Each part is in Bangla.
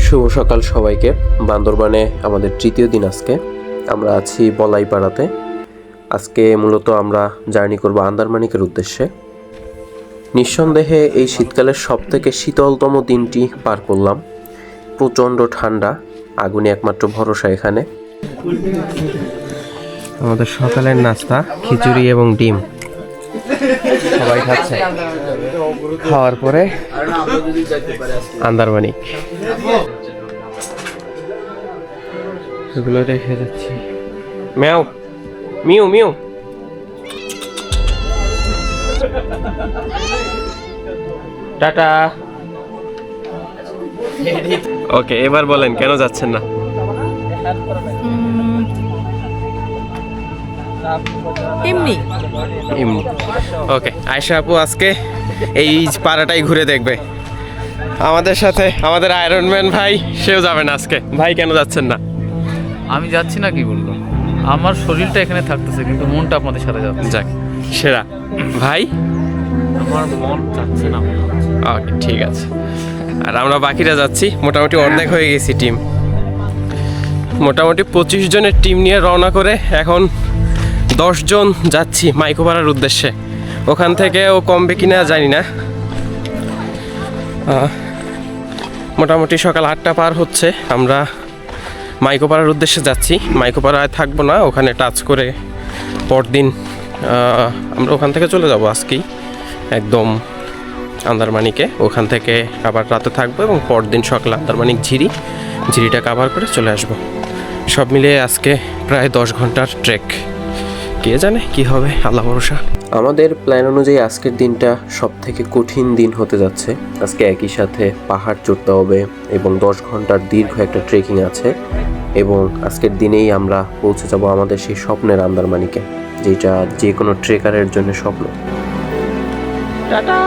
শুভ সকাল সবাইকে। বান্দরবানে আমাদের তৃতীয় দিন আজকে। আমরা আছি বলাইপাড়াতে। আজকে মূলত আমরা জার্নি করব আন্দারমানিকের উদ্দেশ্যে। নিঃসন্দেহে এই শীতকালের সবথেকে শীতলতম দিনটি পার করলাম। প্রচণ্ড ঠান্ডা, আগুনে একমাত্র ভরসা এখানে। আমাদের সকালের নাস্তা খিচুড়ি এবং ডিম সবাই খাচ্ছে। খাওয়ার পরে আন্দারমানিক এগুলো রেখে যাচ্ছি। ম্যাও মিউ মিউ। টাটা। ওকে, এবার বলেন কেন যাচ্ছেন না? এমনি। ওকে, আয়শা আপু আজকে এই পাড়াটাই ঘুরে দেখবে আমাদের সাথে। আমাদের আয়রনম্যান ভাই সেও যাবেন আজকে। ভাই কেন যাচ্ছেন না? আমি যাচ্ছি না, কি বলবো, আমার শরীরটা এখানে থাকতেছে কিন্তু মনটা আপনাদের সাথে যাচ্ছে। যাক, সেরা। ভাই আমার মন চাচ্ছে না। ওকে, ঠিক আছে। আর আমরা বাকিরা যাচ্ছি, মোটামুটি অর্ধেক হয়ে গেছি টিম। মোটামুটি 25 জনের টিম নিয়ে রওনা করে এখন 10 জন যাচ্ছি মাইকোপাড়ার উদ্দেশ্যে। ওখান থেকে ও কমবে কিনা জানি না। মোটামুটি সকাল 8টা পার হচ্ছে। আমরা মাইকোপাড়ার উদ্দেশ্যে যাচ্ছি। মাইকোপাড়ায় থাকবো না, ওখানে টাচ করে পরদিন আমরা ওখান থেকে চলে যাব আজকেই একদম আন্দারমানিকে। ওখান থেকে আবার রাতে থাকবো এবং পরদিন সকালে আন্দারমানিক ঝিরিটা কাভার করে চলে আসব। সব মিলিয়ে আজকে প্রায় 10 ঘন্টার ট্রেক। কে জানে কি হবে, আল্লাহ ভরসা। আমাদের প্ল্যান অনুযায়ী আজকের দিনটা সব থেকে কঠিন দিন হতে যাচ্ছে। আজকে একই সাথে পাহাড় চড়তে হবে এবং 10 ঘন্টার দীর্ঘ একটা ট্রেকিং আছে। এবং আজকের দিনেই আমরা পৌঁছে যাব আমাদের সেই স্বপ্নের আন্দারমানিকে, যেটা যে কোনো ট্রেকারের জন্য স্বপ্ন। টাটা।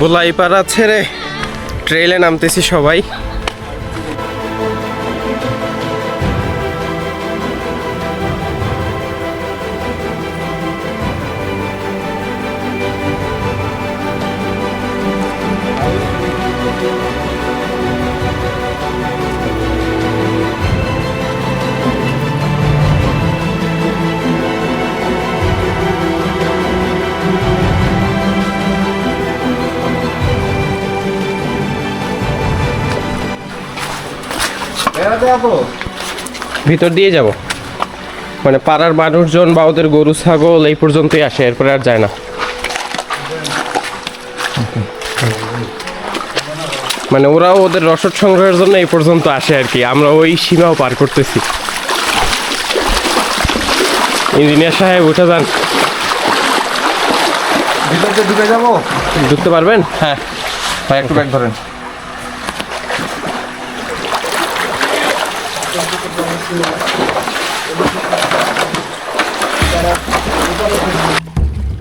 বলাইপাড়া ছেড়ে ট্রেইলে নামতেছি সবাই। ভিতর দিয়ে যাব, মানে পাড়ার মানুষজন বা ওদের গরু ছাগল এই পর্যন্তই আসে, এরপরে আর যায় না। মানে ওরাও ওদের রসদ সংগ্রহের জন্য এই পর্যন্ত আসে আর কি। আমরা ওই সীমাও পার করতেছি। ইঞ্জিনিয়ার সাহেব উঠে যান। ভিতরে ঢুকে যাবো? ঢুকতে পারবেন? হ্যাঁ ভাই, একটু ব্যাগ ধরেন।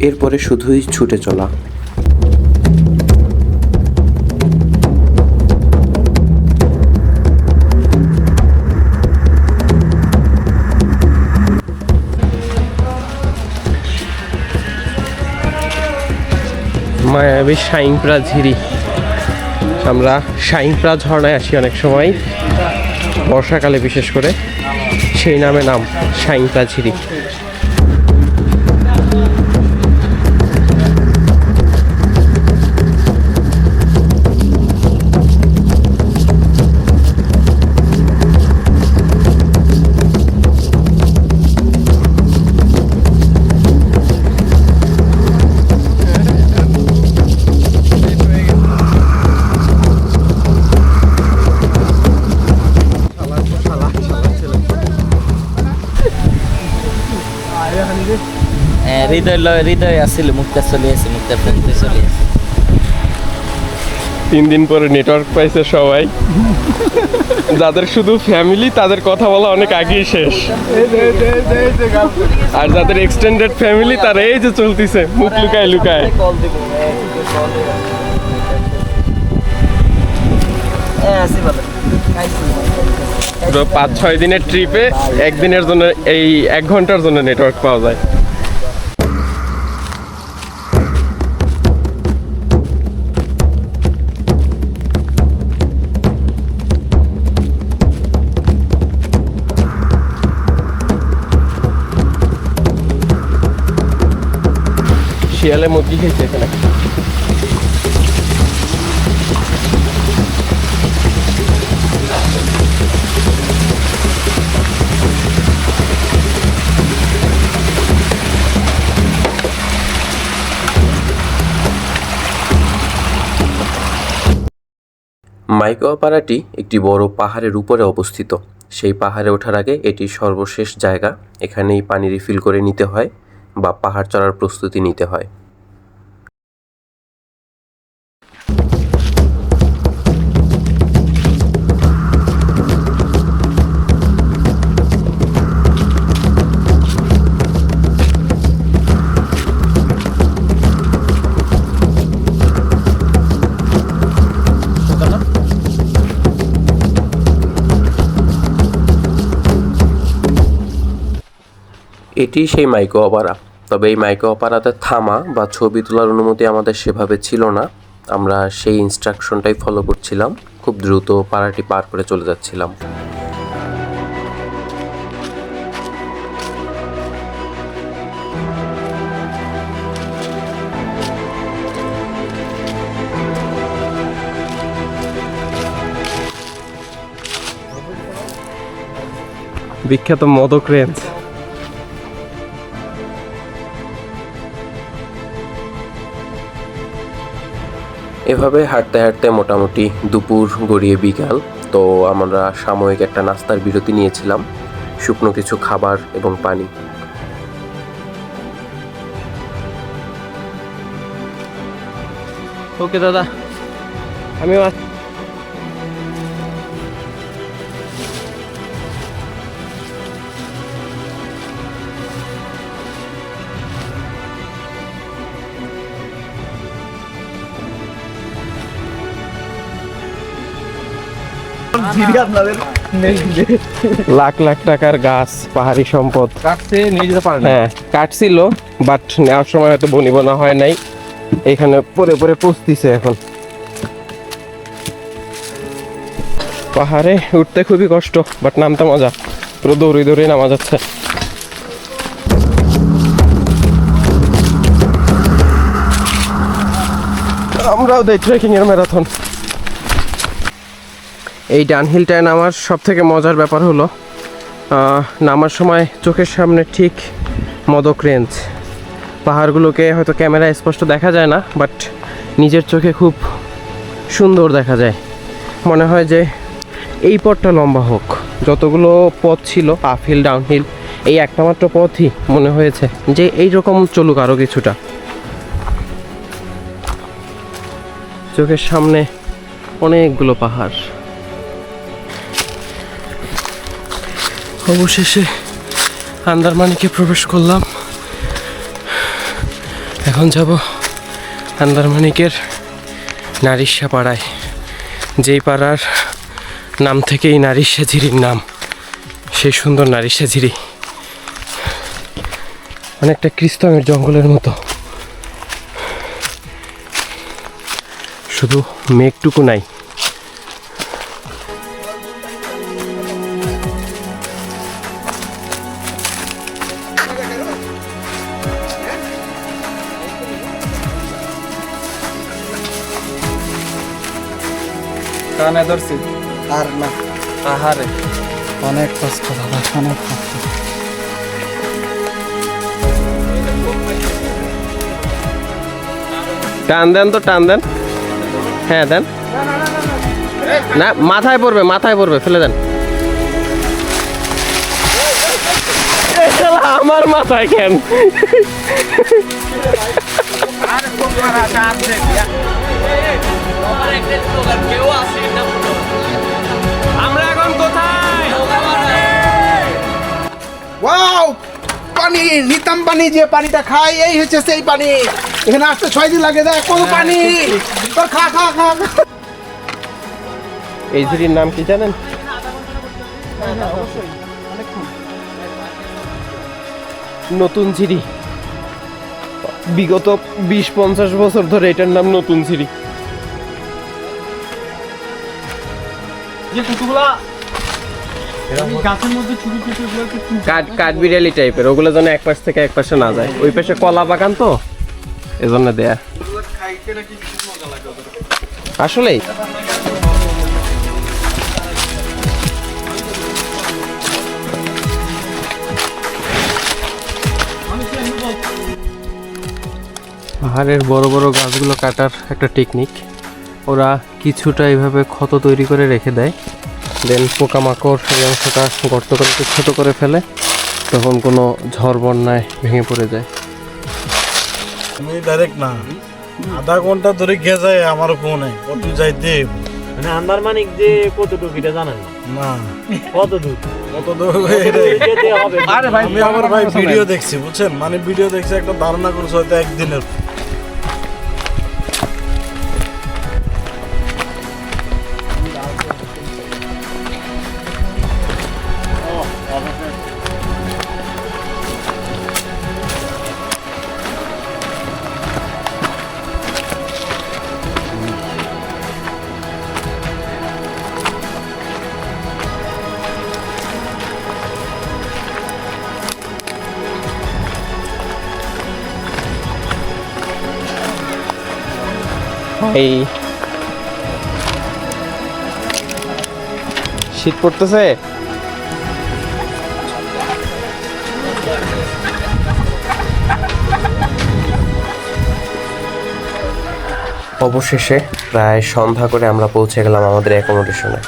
এরপরে শুধুই ছুটে চলা। মায়াবী শাইনপ্রা ঝিরি। আমরা শাইনপ্রা ঝর্ণায় আসি অনেক সময়, বর্ষাকালে বিশেষ করে। সেই নামে নাম, শাইনপ্রা ঝিরি। হৃদয় আসছিল, মুক্তা চলে আসে, মুক্তার ফ্রেন্ডে চলে আসে। 3 দিন পরে নেটওয়ার্ক পাইছে সবাই। যাদের শুধু ফ্যামিলি তাদের কথা বলা অনেক আগেই শেষ, আর যাদের এক্সটেন্ডেড ফ্যামিলি তারা এই যে চলতেছে মুখ লুকায় লুকায়। 5-6 দিনের ট্রিপে একদিনের জন্য এই 1 ঘন্টার জন্য নেটওয়ার্ক পাওয়া যায়। শিয়ালে মুরগি খেয়েছে এখানে। মাইকোপাড়াটি একটি বড় পাহাড়ের উপরে অবস্থিত। সেই পাহাড়ে ওঠার আগে এটি সর্বশেষ জায়গা। এখানেই পানি রিফিল করে নিতে হয় বা পাহাড় চড়ার প্রস্তুতি নিতে হয়। এটি সেই মাইকোপাড়া। তবে এই মাইকোপাড়াতে থামা বা ছবি তোলার অনুমতি আমাদের সেভাবে ছিল না। আমরা সেই ইনস্ট্রাকশনটাই ফলো করছিলাম। খুব দ্রুত পাড়াটি পার করে চলে যাচ্ছিলাম। বিখ্যাত মদক রেঞ্জ। এভাবে হাঁটতে হাঁটতে মোটামুটি দুপুর গড়িয়ে বিকাল। তো আমরা সাময়িক একটা নাস্তার বিরতি নিয়েছিলাম, শুকনো কিছু খাবার এবং পানি। ওকে দাদা, আমিও লাখ লাখ টাকার গাছ, পাহাড়ি সম্পদ কাটতে নিয়ে যেতে পারেন। হ্যাঁ কাটছিল, বাট নেওয়ার সময় হয়তো বনিবনা হয় নাই, এখানে পরে পরে পচতিছে এখন। পাহাড়ে উঠতে খুবই কষ্ট, বাট নামতে মজা, পুরো দৌড়ে দৌড়ে নামা যাচ্ছে। আমরাও দেই ট্রেকিং এর ম্যারাথন। এই ডানহিলটায় নামার সব থেকে মজার ব্যাপার হলো নামার সময় চোখের সামনে ঠিক মদক রেঞ্জ। পাহাড়গুলোকে হয়তো ক্যামেরায় স্পষ্ট দেখা যায় না, বাট নিজের চোখে খুব সুন্দর দেখা যায়। মনে হয় যে এই পথটা লম্বা হোক। যতগুলো পথ ছিল আপহিল ডাউনহিল, এই একটা মাত্র পথই মনে হয়েছে যে এইরকম চলুক আরও কিছুটা। চোখের সামনে অনেকগুলো পাহাড়। অবশেষে আন্দারমানিকে প্রবেশ করলাম। এখন যাব আন্দারমানিকের নারিশা পাড়ায়, যেই পাড়ার নাম থেকেই নারিশা ঝিরির নাম। সেই সুন্দর নারিশা ঝিরি অনেকটা ক্রিস্তমের জঙ্গলের মতো, শুধু মেঘটুকু নাই। কানে ধরছি আর না, আহারে অনেক কষ্ট দাদা, অনেক কষ্ট। টান দেন তো, টান দেন। হ্যাঁ দেন না, মাথায় পড়বে, মাথায় পড়বে, ফেলে দেন। আমার মাথায় কেন? আমরা এখন কোথায়? ওয়াও, পানি, নিতাম পানি, যে পানিটা খাই এই হচ্ছে সেই পানি। এখানে আসতে 6 দিন লাগে, দেখ কত পানি। তোর খা খা খা। এই ঝিরির নাম কি জানেন? নতুন ঝিরি। বিগত 20-50 বছর ধরে এটার নাম নতুন ঝিরি। কাঠবিড়ালি টাইপের, ওগুলো যেন এক পাশ থেকে এক পাশে না যায়। ওই পাশে কলা বাগান, তো এজন্য দেয়া আসলেই। পাহাড়ের বড় বড় গাছগুলো কাটার একটা টেকনিক, ওরা কিছুটা এইভাবে ক্ষত তৈরি করে রেখে দেয়, দেন পোকামাকড় এই অংশটা গর্ত করে একটু ছোটো করে ফেলে, তখন কোনো ঝড় বন্যায় ভেঙে পড়ে যায়। আমি ডাইরেক্ট না, আধা ঘন্টা ধরে গেছে আমার ফোনে কত যাইতে মানে আন্দারমানিক যে কতটুকু এটা জানেন না কত দূর কত দূর যেতে হবে। আমি আমার ভাই ভিডিও দেখছি বুঝছেন, মানে ভিডিও দেখছি একটা ধারণা করছে হয়তো একদিনের। এই শীত পড়তেছে, অবশেষে প্রায় সন্ধ্যা করে আমরা পৌঁছে গেলাম আমাদের অ্যাকোমোডেশনে।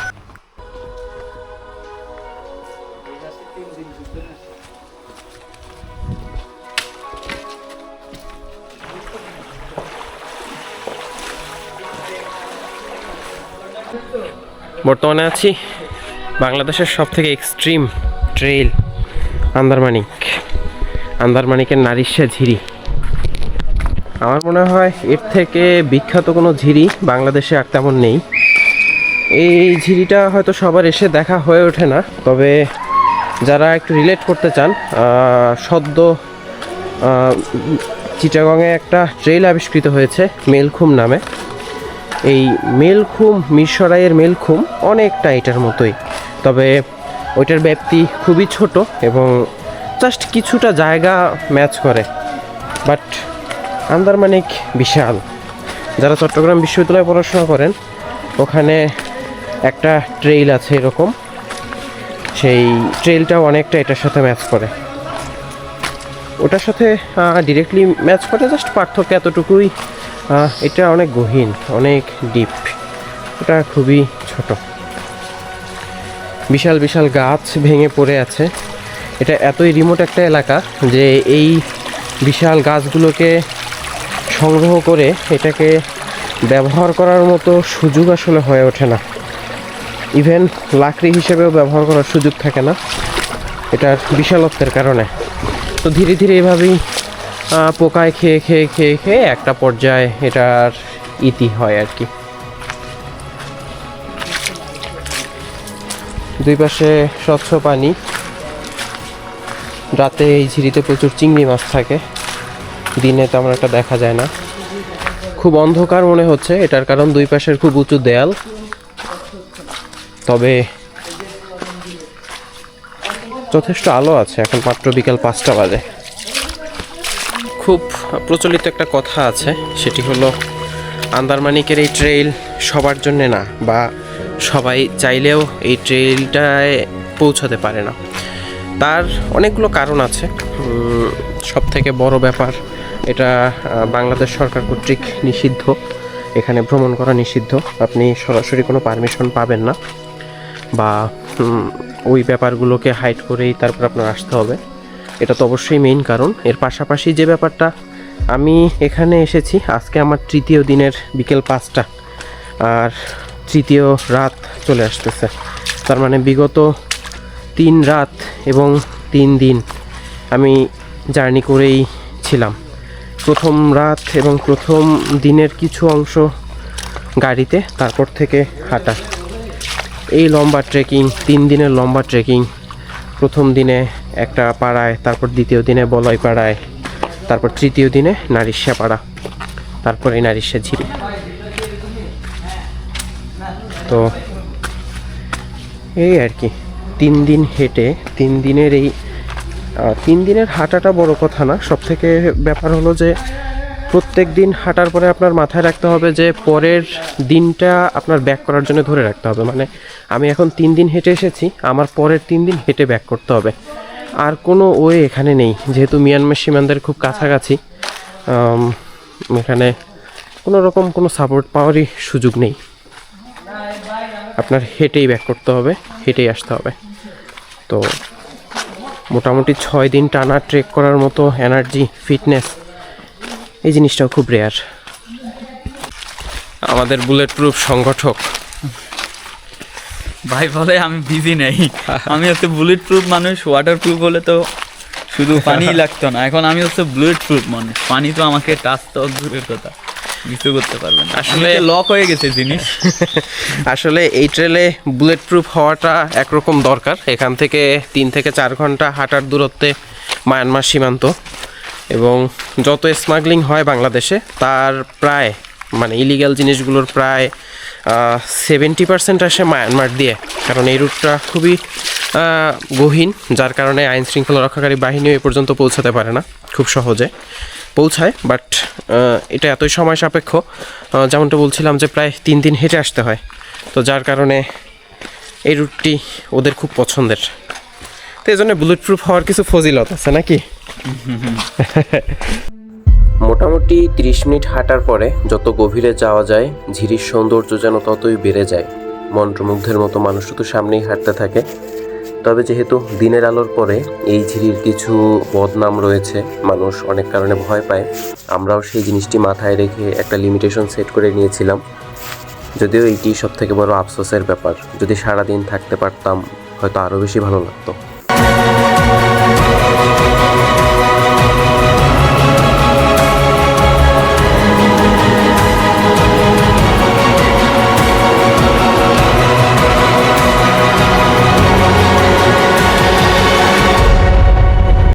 বর্তমানে আছি বাংলাদেশের সব থেকে এক্সট্রিম ট্রেইল আন্দারমানিকের নারিশা ঝিরি। আমার মনে হয় এর থেকে বিখ্যাত কোনো ঝিরি বাংলাদেশে আর তেমন নেই। এই ঝিরিটা হয়তো সবার এসে দেখা হয়ে ওঠে না, তবে যারা একটু রিলেট করতে চান, সদ্য চিটাগংয়ে একটা ট্রেইল আবিষ্কৃত হয়েছে মেলখুম নামে। এই মেলখুম, মিরসরাইয়ের মেলখুম অনেকটা এটার মতোই, তবে ওইটার ব্যাপ্তি খুবই ছোট এবং জাস্ট কিছুটা জায়গা ম্যাচ করে, বাট আন্দারমানিক বিশাল। যারা চট্টগ্রাম বিশ্ববিদ্যালয়ে পড়াশোনা করেন, ওখানে একটা ট্রেইল আছে এরকম, সেই ট্রেইলটাও অনেকটা এটার সাথে ম্যাচ করে। ওটার সাথে ডিরেক্টলি ম্যাচ করে, জাস্ট পার্থক্য এতটুকুই, এটা অনেক গহীন, অনেক ডিপ, ওটা খুবই ছোট। বিশাল বিশাল গাছ ভেঙে পড়ে আছে। এটা এতই রিমোট একটা এলাকা যে এই বিশাল গাছগুলোকে সংগ্রহ করে এটাকে ব্যবহার করার মতো সুযোগ আসলে হয়ে ওঠে না। ইভেন লাকড়ি হিসেবেও ব্যবহার করার সুযোগ থাকে না এটার বিশালত্বের কারণে। তো ধীরে ধীরে এভাবেই পোকায় খেয়ে খেয়ে খেয়ে খেয়ে একটা পর্যায়ে এটার ইতি হয় আর কি। দুই পাশে স্বচ্ছ পানি, রাতে এই ঝিরিতে প্রচুর চিংড়ি মাছ থাকে, দিনে তেমন একটা দেখা যায় না। খুব অন্ধকার মনে হচ্ছে, এটার কারণ দুই পাশের খুব উঁচু দেয়াল, তবে যথেষ্ট আলো আছে। এখন মাত্র বিকাল 5টা বাজে। খুব প্রচলিত একটা কথা আছে, সেটি হলো আন্দারমানিকের এই ট্রেইল সবার জন্যে না, বা সবাই চাইলেও এই ট্রেইলটায় পৌঁছাতে পারে না। তার অনেকগুলো কারণ আছে। সব থেকে বড় ব্যাপার, এটা বাংলাদেশ সরকার কর্তৃক নিষিদ্ধ, এখানে ভ্রমণ করা নিষিদ্ধ। আপনি সরাসরি কোনো পারমিশন পাবেন না, বা ওই ব্যাপারগুলোকে হাইড করেই তারপর আপনার আসতে হবে। এটা তো অবশ্যই মেইন কারণ। এর পাশাপাশি যে ব্যাপারটা, আমি এখানে এসেছি আজকে আমার তৃতীয় দিনের বিকেল 5টা, আর তৃতীয় রাত চলে আসতেছে। তার মানে বিগত 3 রাত এবং 3 দিন আমি জার্নি করেই ছিলাম। প্রথম রাত এবং প্রথম দিনের কিছু অংশ গাড়িতে, তারপর থেকে হাঁটা। এই লম্বা ট্রেকিং, 3 দিনের লম্বা ট্রেকিং, প্রথম দিনে একটা পাড়ায়, তারপর দ্বিতীয় দিনে বলয় পাড়ায়, তারপর তৃতীয় দিনে নারিশা পাড়া, তারপর এই নারিশা ঝিরি। তো এই আর কি, 3 দিন হেঁটে 3 দিনের এই 3 দিনের হাঁটাটা বড় কথা না। সব থেকে ব্যাপার হলো যে প্রত্যেক দিন হাঁটার পরে আপনার মাথায় রাখতে হবে যে পরের দিনটা আপনার ব্যাক করার জন্য ধরে রাখতে হবে। মানে আমি এখন 3 দিন হেঁটে এসেছি, আমার পরের 3 দিন হেঁটে ব্যাক করতে হবে। আর কোনো ওয়ে এখানে নেই, যেহেতু মিয়ানমার সীমান্তের খুব কাছাকাছি। এখানে কোনো রকম কোনো সাপোর্ট পাওয়ারই সুযোগ নেই, আপনার হেঁটেই ব্যাক করতে হবে, হেঁটেই আসতে হবে। তো মোটামুটি 6 দিন টানা ট্রেক করার মতো এনার্জি, ফিটনেস, এই জিনিসটাও খুব রেয়ার। আমাদের বুলেট প্রুফ সংগঠক ভাই বলে আমি বিজি নেই, আমি হচ্ছে বুলেট প্রুফ মানুষ। ওয়াটার প্রুফ হলে তো শুধু পানি লাগতো না, এখন আমি হচ্ছে বুলেট প্রুফ মানুষ। পানি তো আমাকে টাচ তো দূরের কথা, কিছু করতে পারবে না। আসলে লক হয়ে গেছে জিনিস। আসলে এই ট্রেলে বুলেট প্রুফ হওয়াটা একরকম দরকার। এখান থেকে 3 থেকে 4 ঘন্টা হাঁটার দূরত্বে মায়ানমার সীমান্ত, এবং যত স্মাগলিং হয় বাংলাদেশে তার প্রায় মানে ইলিগ্যাল জিনিসগুলোর প্রায় 70% আসে মায়ানমার দিয়ে। কারণ এই রুটটা খুবই গহীন, যার কারণে আইন শৃঙ্খলা রক্ষাকারী বাহিনীও এ পর্যন্ত পৌঁছাতে পারে না, খুব সহজে পৌঁছায়। বাট এটা এতই সময় সাপেক্ষ, যেমনটা বলছিলাম যে প্রায় 3 দিন হেঁটে আসতে হয়। তো যার কারণে এই রুটটি ওদের খুব পছন্দের। তো এই জন্য বুলেট প্রুফ হওয়ার কিছু ফজিলত আছে নাকি? মোটামুটি 30 মিনিট হাঁটার পরে যত গভীরে যাওয়া যায় ঝিরির সৌন্দর্য যেন ততই বেড়ে যায়। মন্ত্রমুগ্ধের মতো মানুষ শুধু সামনেই হাঁটতে থাকে। তবে যেহেতু দিনের আলোর পরে এই ঝিরির কিছু বদনাম রয়েছে, মানুষ অনেক কারণে ভয় পায়, আমরাও সেই জিনিসটি মাথায় রেখে একটা লিমিটেশন সেট করে নিয়েছিলাম। যদিও এইটি সব থেকে বড় আফসোসের ব্যাপার, যদি সারাদিন থাকতে পারতাম হয়তো আরও বেশি ভালো লাগতো।